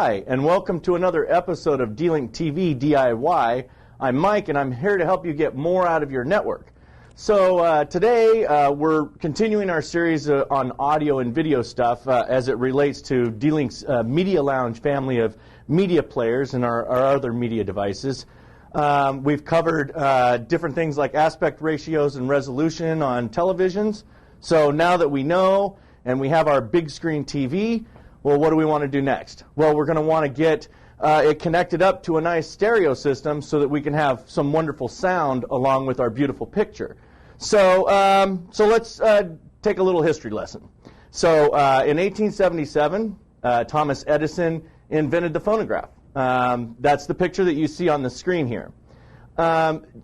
Hi, and welcome to another episode of D-Link TV DIY. I'm Mike, and I'm here to help you get more out of your network. So today we're continuing our series on audio and video stuff as it relates to D-Link's Media Lounge family of media players and our other media devices. We've covered different things like aspect ratios and resolution on televisions. So now that we know and we have our big screen TV, well, what do we want to do next? Well, we're going to want to get it connected up to a nice stereo system so that we can have some wonderful sound along with our beautiful picture. So, let's take a little history lesson. So in 1877, Thomas Edison invented the phonograph. That's the picture that you see on the screen here.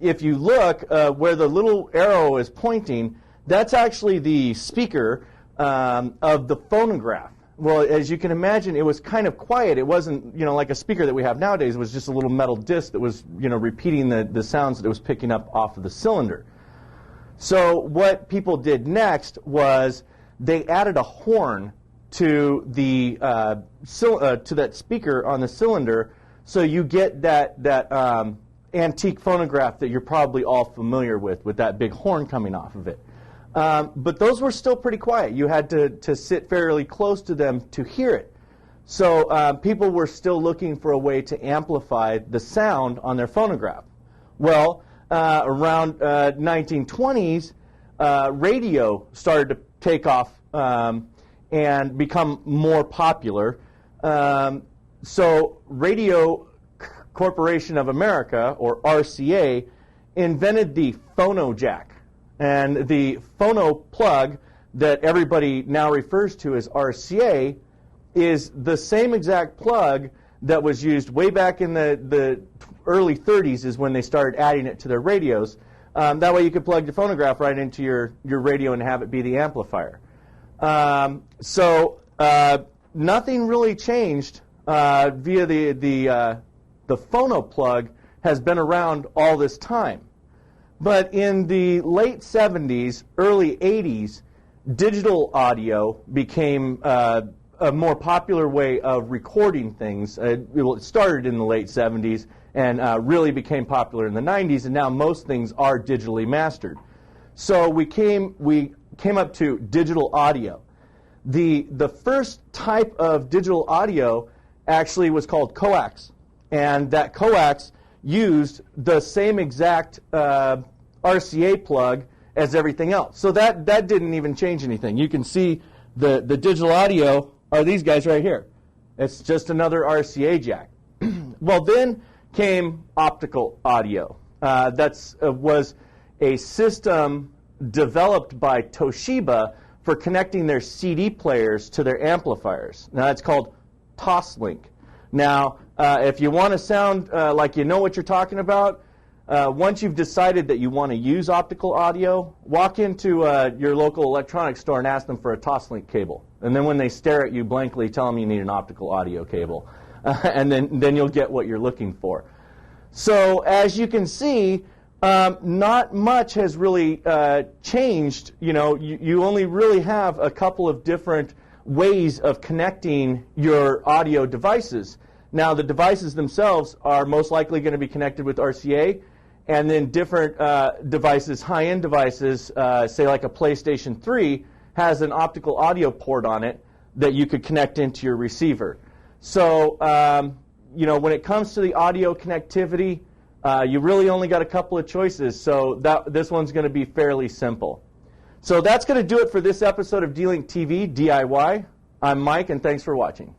If you look where the little arrow is pointing, that's actually the speaker of the phonograph. Well, as you can imagine, it was kind of quiet. It wasn't, like a speaker that we have nowadays. It was just a little metal disc that was, repeating the sounds that it was picking up off of the cylinder. So what people did next was they added a horn to the to that speaker on the cylinder, so you get that antique phonograph that you're probably all familiar with that big horn coming off of it. But those were still pretty quiet. You had to sit fairly close to them to hear it. So people were still looking for a way to amplify the sound on their phonograph. Well, around 1920s, radio started to take off and become more popular. So Radio Corporation of America, or RCA, invented the phono jack. And the Phono Plug that everybody now refers to as RCA is the same exact plug that was used way back in the early 30s is when they started adding it to their radios. That way you could plug your phonograph right into your radio and have it be the amplifier. So nothing really changed via the Phono Plug has been around all this time. But in the late 70s, early 80s, digital audio became a more popular way of recording things. It started in the late 70s and really became popular in the 90s, and now most things are digitally mastered. So we came up to digital audio. The first type of digital audio actually was called coax, and that coax used the same exact RCA plug as everything else. So that didn't even change anything. You can see the digital audio are these guys right here. It's just another RCA jack. Well, then came optical audio. That was a system developed by Toshiba for connecting their CD players to their amplifiers. Now, that's called Toslink. Now, if you want to sound like you know what you're talking about, once you've decided that you want to use optical audio, walk into your local electronics store and ask them for a Toslink cable. And then when they stare at you blankly, tell them you need an optical audio cable. And then you'll get what you're looking for. So as you can see, not much has really changed. You only really have a couple of different ways of connecting your audio devices. Now, the devices themselves are most likely going to be connected with RCA, and then different devices, high-end devices, say like a PlayStation 3, has an optical audio port on it that you could connect into your receiver. So, when it comes to the audio connectivity, you really only got a couple of choices, so this one's going to be fairly simple. So that's going to do it for this episode of D-Link TV DIY. I'm Mike, and thanks for watching.